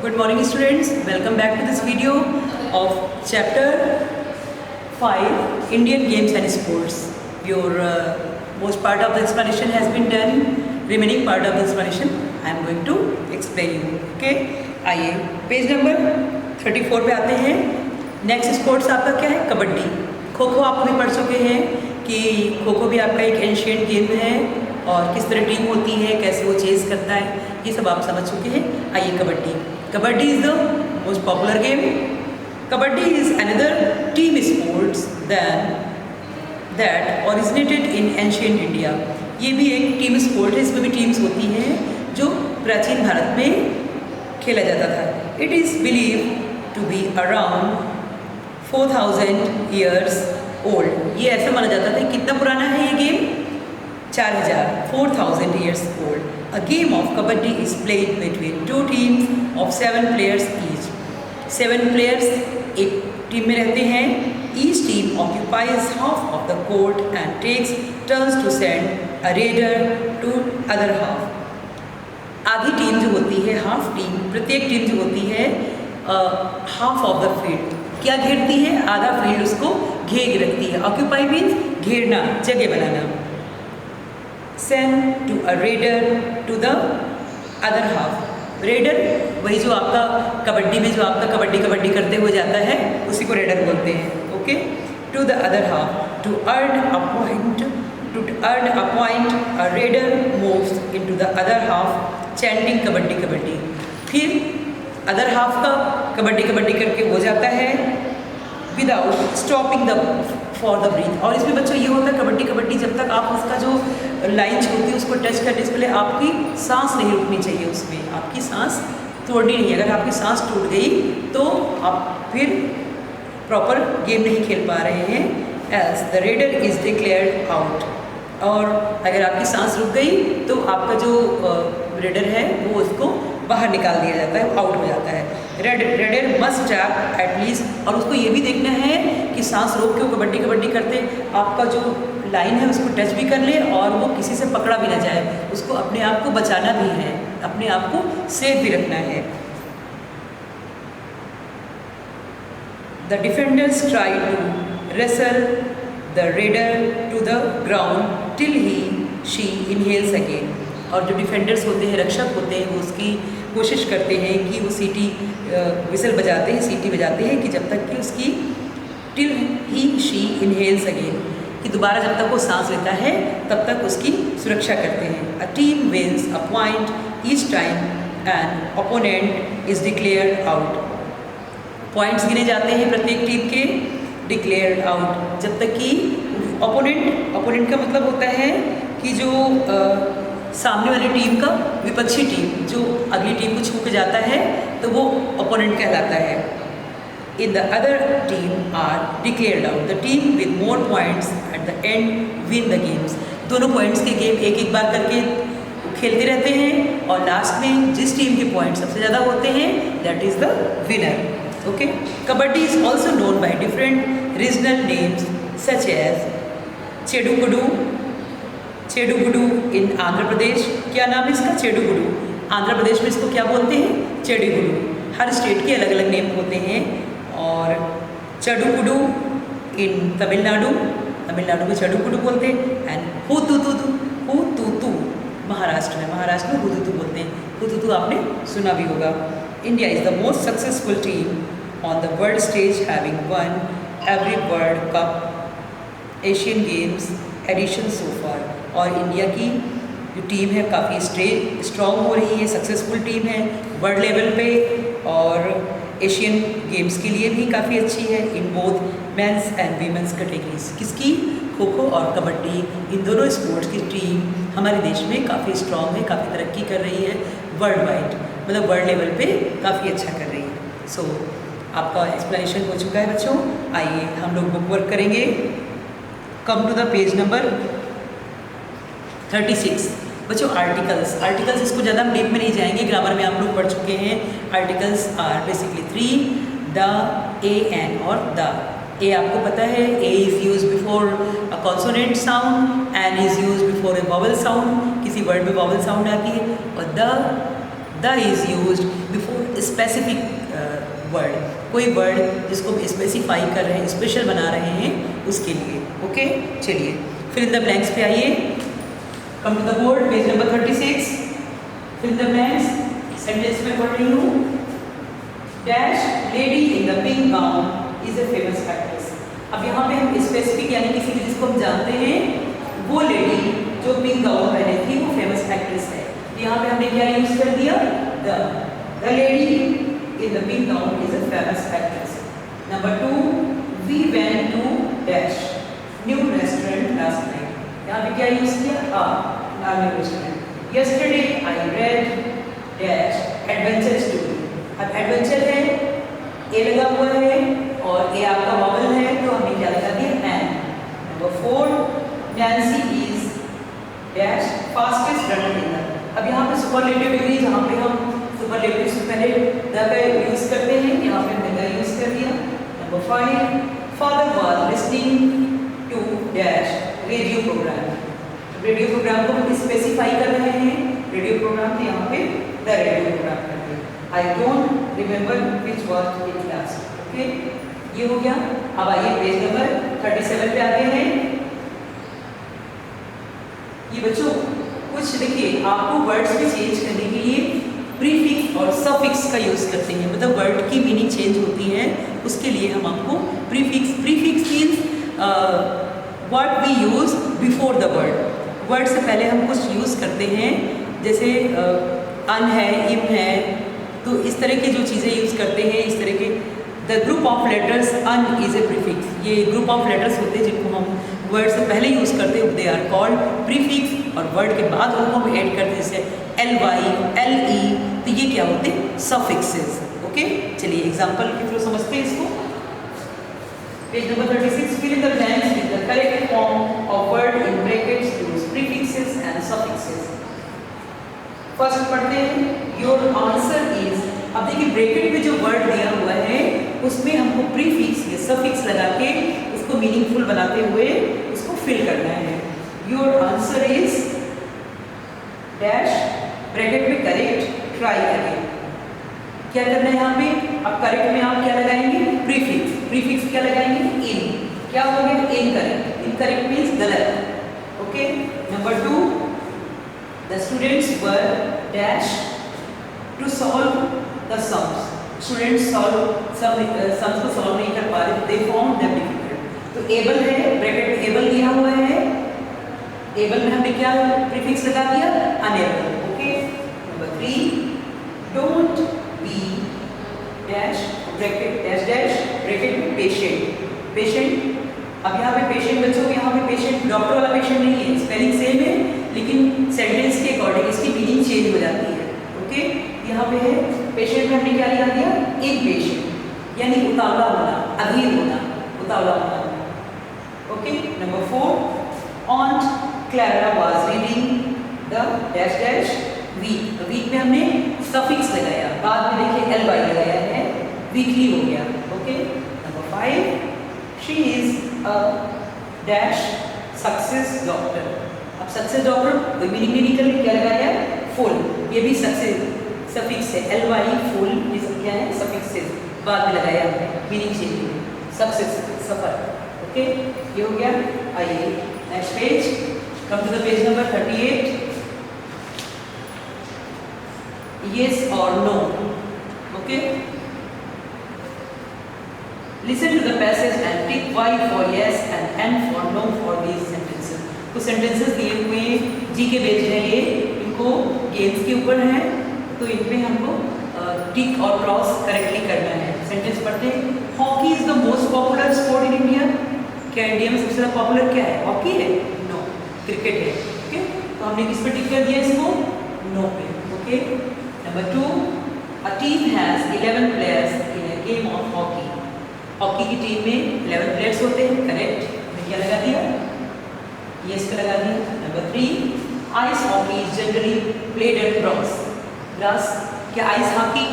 Good morning students, welcome back to this video of chapter 5 Indian Games and Sports. Your most part of the explanation has been done. Remaining part of the explanation I am going to explain you. Okay, आइए page number 34 पे आते हैं। Next sports आपका क्या है? कबड्डी। खो खो आप भी पढ़ चुके हैं कि खो खो भी आपका एक एंशियंट गेम है और किस तरह टीम होती है, कैसे वो चेस करता है, ये सब आप समझ चुके हैं। आइए kabaddi. Kabaddi is the most popular game. Kabaddi is another team sports that originated in ancient India. ये भी एक टीम स्पोर्ट है, इसमें भी टीम्स होती हैं जो प्राचीन भारत में खेला जाता था। It is believe to be around 4000 years old. ये ऐसा माना जाता था। कितना पुराना है ये game? 4000 years old. A game of kabaddi is played between two teams of 7 players each. 7 players एक टीम में रहते हैं. Each team occupies half of the court and takes turns to send a raider to other half. आधी team जो होती है, half team, प्रत्येक team जो होती है हाफ ऑफ द फील्ड क्या घेरती है? आधा फील्ड उसको घेर रखती है। ऑक्यूपाई मीन्स घेरना, जगह बनाना। Send to a raider to the other half. Raider वही जो आपका कबड्डी में जो आपका कबड्डी कबड्डी करते हुए जाता है, उसी को रेडर बोलते हैं। Okay, to the other half to earn a point a raider moves into the other half chanting kabaddi kabaddi. फिर अदर हाफ का कबड्डी कबड्डी करके हो जाता है without stopping the for the breath. और इसमें बच्चों ये होता है कबड्डी कबड्डी जब तक आप उसका जो लाइन छोड़ती है उसको टच करने से पहले आपकी सांस नहीं रुकनी चाहिए, उसमें आपकी सांस तोड़नी नहीं है। अगर आपकी सांस टूट गई तो आप फिर प्रॉपर गेम नहीं खेल पा रहे हैं। As the raider is declared out. और अगर आपकी सांस रुक गई तो आपका जो रेडर है वो उसको बाहर निकाल दिया जाता है, आउट हो जाता है। रेडर मस्ट टैप एटलीस्ट, और उसको ये भी देखना है कि सांस रोक के वो कबड्डी कबड्डी करते आपका जो लाइन है उसको टच भी कर ले और वो किसी से पकड़ा भी ना जाए। उसको अपने आप को बचाना भी है, अपने आप को सेफ भी रखना है। The defenders try to wrestle the raider to the ground till she inhales again. और जो डिफेंडर्स होते हैं, रक्षक होते हैं, वो उसकी कोशिश करते हैं कि वो सीटी विसल बजाते हैं, सीटी बजाते हैं कि जब तक कि उसकी टिल शी इनहेल्स अगेन, कि दोबारा जब तक वो सांस लेता है तब तक उसकी सुरक्षा करते हैं। A team wins a point each time and opponent is declared out. Points गिने जाते हैं प्रत्येक टीम के, डिक्लेयर्ड आउट जब तक कि ओपोनेंट का मतलब होता है कि जो सामने वाली टीम का विपक्षी टीम जो अगली टीम को छू के जाता है तो वो ओपोनेंट कहलाता है। In the other team are declared out. The team with more points at the end win the games. दोनों पॉइंट्स के गेम एक एक बार करके खेलते रहते हैं और लास्ट में जिस टीम के पॉइंट सबसे ज़्यादा होते हैं that is the winner. Okay, kabaddi is also known by different regional names such as chedugudu. Chedugudu in Andhra Pradesh. क्या नाम है इसका? चेडुगुडू। आंध्र प्रदेश में इसको क्या बोलते हैं? चेडुगुडू। हर स्टेट के अलग अलग नेम होते हैं। और चडुगुडू इन तमिलनाडु, तमिलनाडु में चडुगुडू बोलते हैं। एंड हुतुतु महाराष्ट्र में हुतुतु बोलते हैं। हुतुतु आपने सुना भी होगा। India is the most successful team on the world stage having won every World Cup Asian Games edition so far. और इंडिया की जो टीम है काफ़ी स्ट्रॉन्ग हो रही है, सक्सेसफुल टीम है वर्ल्ड लेवल पे और एशियन गेम्स के लिए भी काफ़ी अच्छी है in both men's and women's categories. किसकी? खो खो और कबड्डी, इन दोनों स्पोर्ट्स की टीम हमारे देश में काफ़ी स्ट्रॉन्ग है, काफ़ी तरक्की कर रही है वर्ल्ड वाइड, मतलब वर्ल्ड लेवल पे काफ़ी अच्छा कर रही है। सो आपका एक्सप्लेनेशन हो चुका है बच्चों। आइए हम लोग बुक वर्क करेंगे। Come to the page number 36। बच्चों आर्टिकल्स इसको ज़्यादा हम डीप में नहीं जाएंगे, ग्रामर में आप लोग पढ़ चुके हैं। Articles are basically 3, the, a, an और द। ए आपको पता है, a is use before a consonant sound, an is use before a vowel sound, किसी वर्ड में वॉवल साउंड आती है, और the is use before specific word, कोई वर्ड जिसको स्पेसिफाई कर रहे हैं, स्पेशल बना रहे हैं उसके लिए। ओके, चलिए फिर इन द ब्लैंक्स पे आइए। Come to the board, page number 36। फिर इन द ब्लैंक्स सेंटेंस में पढ़ रही हूँ। Dash lady in the pink gown is a famous actress. अब यहाँ पे हम स्पेसिफिक यानी किसी जिसको हम जानते हैं, वो लेडी जो पिंक गाउन पहने थी वो फेमस एक्ट्रेस है। यहाँ पे हमने क्या यूज कर दिया, the lady in the pink gown is a famous actress. Number 2, we went to dash new restaurant last night. यहाँ पे क्या यूज किया, new restaurant. Yesterday I read dash adventure story. अब एडवेंचर है, ए लगा हुआ है और ए आपका वॉवल है तो हमने क्या लगा दिया, an. Number 4, Nancy is dash fastest runner in the. अब यहाँ पे सुपरलेटिव डिग्री, जहाँ पे हम सुपरलेटिव से पहले द का यूज करते हैं, यहाँ पे हमने द यूज कर दिया। Number 5, father was listening to dash radio programme. Radio programme को हम स्पेसिफाई कर रहे हैं, रेडियो प्रोग्राम, तो यहाँ पे द रेडियो प्रोग्राम करते हैं। I don't remember which was in class. Okay, ये हो गया। अब आइए पेज नंबर 37 पे आते हैं। ये बच्चों कुछ देखिए, आपको वर्ड्स में चेंज करने के लिए प्रीफिक्स और सफिक्स का यूज करते हैं, मतलब वर्ड की मीनिंग चेंज होती है, उसके लिए हम आपको prefix means what we use before the word. Word से पहले हम कुछ यूज करते हैं, जैसे अन है, इम है, तो इस तरह की जो चीज़ें यूज करते हैं, इस तरह के the group of letters un is a prefix. ये ग्रुप ऑफ लेटर्स होते हैं जिनको हम वर्ड से पहले यूज करते हैं, दे आर कॉल्ड प्रीफिक्स। और वर्ड के बाद उनको हम ऐड करते हैं, जैसे ly, le, तो ये क्या होते हैं, सफिक्सेस। ओके, चलिए एग्जांपल के थ्रू समझते हैं इसको। Page number 36, fill in the blanks with the correct form of word in brackets use prefixes and suffixes। First पढ़ते हैं, your answer is। अब देखिए ब्रैकेट में जो वर्ड दिया हुआ है उसमें हमको प्रीफिक्स या सफिक्स लगा के उसको मीनिंगफुल बनाते हुए उसको फिल करना है। Your answer is dash, bracket में करेक्ट, ट्राई अगेन। क्या करना है यहाँ पे, अब करेक्ट में आप क्या लगाएंगे, प्रीफिक्स। प्रीफिक्स क्या लगाएंगे, इन। क्या हो गया, इनकरेक्ट। इनकरेक्ट मीन्स गलत। Okay, number 2, the students were dash to solve the sums. Students sums को सॉल्व नहीं कर पा रहे, दे फाउंड देम डिफिकल्ट। तो एबल है, ब्रैकेट में एबल दिया हुआ है, एबल में हमने क्या प्रीफिक्स लगा दिया, unable. Okay, number 3, don't be dash bracket dash dash bracket में पेशेंट। पेशेंट, अब यहाँ पे पेशेंट बच्चों, यहाँ पे पेशेंट डॉक्टर वाला पेशेंट नहीं है, स्पेलिंग सेम है लेकिन सेंटेंस के अकॉर्डिंग इसकी मीनिंग चेंज हो जाती है। ओके, यहाँ पे है पेशेंट में हमने क्या लिखा दिया, इम्पेशेंट, यानी उतावला होना, अधीर होना, उतावला होना। Okay, number 4, aunt Clara was reading the dash dash week. Week में हमने सफिक्स लगाया, बाद में देखिए ly लगाया है, वीकली हो गया। Okay, number 5, she is a dash success doctor. अब सक्सेस डॉक्टर कोई मीनिंग नहीं निकल, क्या लगाया, फुल। ये भी सक्सेस सफिक्स है, ly फुल, ये सब क्या है, सफिक्सेस बाद में लगाया हमने, मीनिंग चेंज हुई, सक्सेस सफर। ओके, ये हो गया। आइए next page, come to the page number 38। yes or no। Okay, listen to the passage and tick y for yes and n for no for these sentences। तो sentences दिए हुए जी के बेच हैं, ये इनको गेम्स के ऊपर है, तो इनमें हमको टिक और क्रॉस करेक्टली करना है। सेंटेंस पढ़ते हैं, hockey is the most popular sport in India. क्या इंडिया में सबसे ज़्यादा पॉपुलर क्या है, हॉकी है, नो, क्रिकेट है। ओके, तो हमने किस पे टिक कर दिया इसको, नो पे। Okay, number 2, a team has 11 players in a game of hockey. Hockey की टीम में 11 प्लेयर्स होते हैं, करेक्ट, हमने क्या लगा दिया, यस पे लगा दिया। Number 3, ice hockey is generally played at grass. क्या आइस हॉकी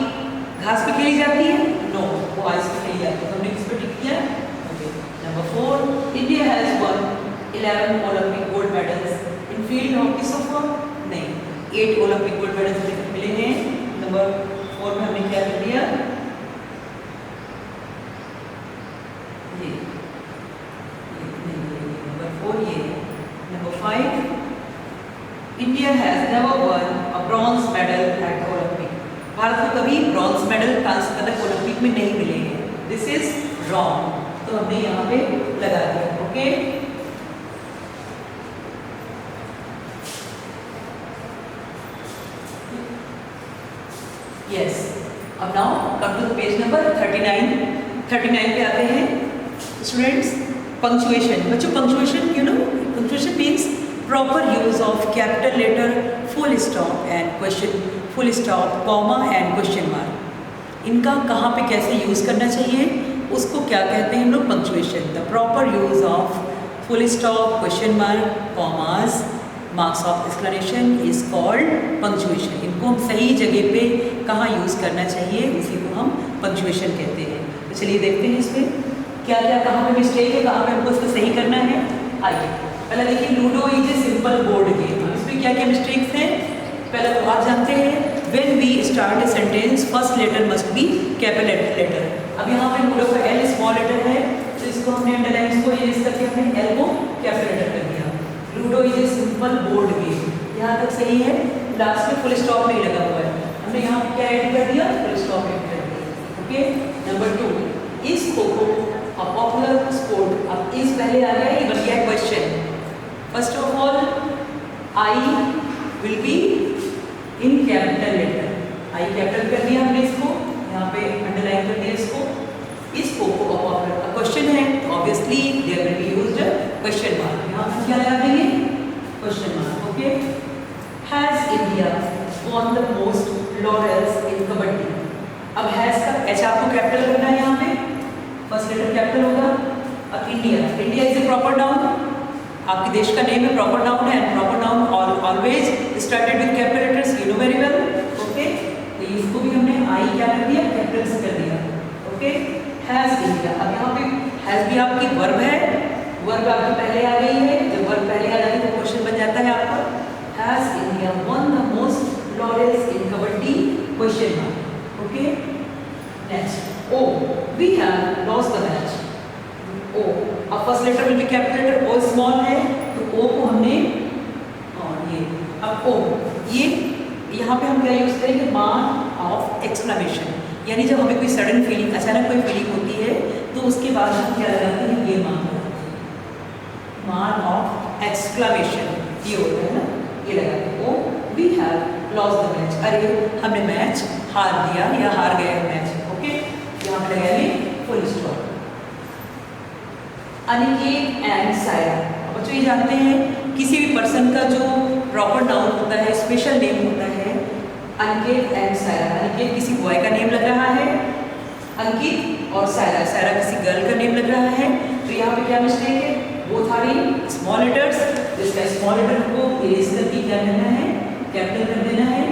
घास पे खेली जाती है, नो, वो आइस पे खेली जाती है, तो हमने किस पे टिक किया। Okay, number 4, India has won 11 Olympic gold medals in field hockey so far. नहीं, 8 ओलंपिक गोल्ड मेडल्स मिले हैं। नंबर 4 में हमने क्या कर दिया, भारत को कभी ब्रॉन्ज मेडल, कांस्य पदक ओलंपिक में नहीं मिले हैं। दिस इज रॉन्ग, तो हमने यहाँ पे लगा दिया। Okay, yes. अब now come to page number 39 पे आते हैं स्टूडेंट्स। पंक्चुएशन, बच्चों punctuation you know punctuation means proper use of capital letter, full stop and question, full stop, comma and question mark. इनका कहाँ पे कैसे यूज़ करना चाहिए उसको क्या कहते हैं हम लोग? Punctuation. The proper use of full stop, question mark, commas, marks of exclamation is called punctuation. इनको हम सही जगह पे कहाँ यूज़ करना चाहिए उसी को हम पंक्चुएशन कहते हैं। तो चलिए देखते हैं इसमें क्या क्या कहाँ पे मिस्टेक है, कहाँ पे हमको इसको सही करना है। आइए पहले देखिए, ludo is a simple board game. इसमें क्या क्या मिस्टेक्स हैं? पहले तो आप जानते हैं when we start a sentence first letter must be capital letter. अब यहाँ पे लूडो का एल स्मॉल लेटर है, तो इसको हमने अंडरलाइन, इसको यूज करके हमने एल को कैपिटल लेटर कर दिया। Ludo is a simple board game, यहाँ तक सही है। लास्ट में फुल स्टॉप नहीं लगा हुआ है, हमने यहाँ पे क्या ऐड कर दिया? फुल स्टॉप ऐड कर दिया। Okay, number 2, is kho kho a popular sport? अब इज पहले आ गया, ये बन गया question. First of all I will be in capital letter, I capital कर दिया हमने, इसको यहाँ पे अंडरलाइन कर दिया इसको। इस खो-खो अ पॉपुलर, क्वेश्चन है तो obviously there will be used question mark. यहाँ पे क्या लगा देंगे? Question mark. Okay, has India won the most laurels in kabaddi? अब हैज का एच आपको कैपिटल करना है, यहाँ पे फर्स्ट लेटर कैपिटल होगा। अब India, India is a proper noun, आपके देश का नेम है, प्रॉपर नाउन है, and proper noun always started with capital letters, you know very well. Okay, तो इसको भी हमने आई क्या कर दिया? कैपिटल से कर दिया। ओके, हैज इंडिया, अब यहाँ पे हैज भी आपकी वर्ब है, वर्ब आपकी पहले आ गई है, जब वर्ब पहले आ जाती है तो क्वेश्चन बन जाता है आपका। Has India won the most laurels in kabaddi? Question mark. Okay, next, oh we have lost the match. O, अब first letter will be capital letter, O small है तो ओ को हमने, और ये अब ओ, ये यहाँ पे हम क्या यूज करेंगे? मार्क ऑफ एक्सक्लेमेशन, यानी जब हमें कोई सडन फीलिंग, अचानक कोई फीलिंग होती है तो उसके बाद हम क्या लगाते हैं? ये मार्क ऑफ एक्सक्लेमेशन, ये होता है ना, ये लगाते हैं। Oh we have lost the match, अरे हमने मैच हार दिया या हार गया मैच। ओके, यहाँ पे लगाएंगे full stop. Aniket and Saira, बच्चों ये जानते हैं किसी भी पर्सन का जो प्रॉपर नाउन होता है, स्पेशल नेम होता है, अनिकेत एंड सायरा। अनिकेत किसी बॉय का नेम लग रहा है, अंकित और सायरा, सायरा किसी गर्ल का नेम लग रहा है। तो यहाँ पे क्या मिस्टेक है? Both are in small letters, जिसका स्मॉल लेटर को इरेज करके क्या करना है? कैपिटल कर देना है।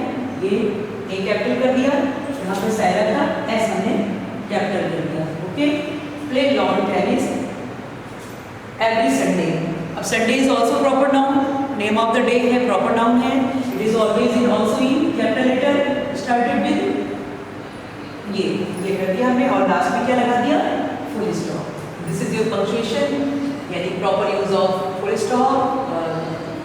ये ए कैपिटल कर दिया, यहाँ पे सायरा का एस हमने कैपिटल कर दिया। Okay, play lawn tennis every Sunday. अब Sunday is also proper noun, name of the day है, प्रॉपर नाउन है, it is always in also in capital letter started with ये कर दिया हमने, और लास्ट में क्या लगा दिया? Full stop. This is your punctuation, यानी proper use of full stop,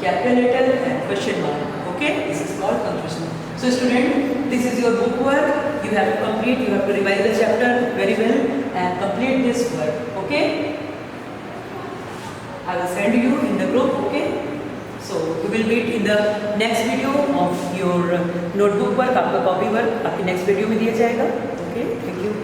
capital letter and question mark. Okay, this is called punctuation. So student, this is your book work. You have to complete, you have to revise the chapter very well and complete this work. Okay? I will send you in the group. Okay? So you will meet in the next video of your notebook work. आपका copy work आपकी next video में दिया जाएगा. Okay? Thank you.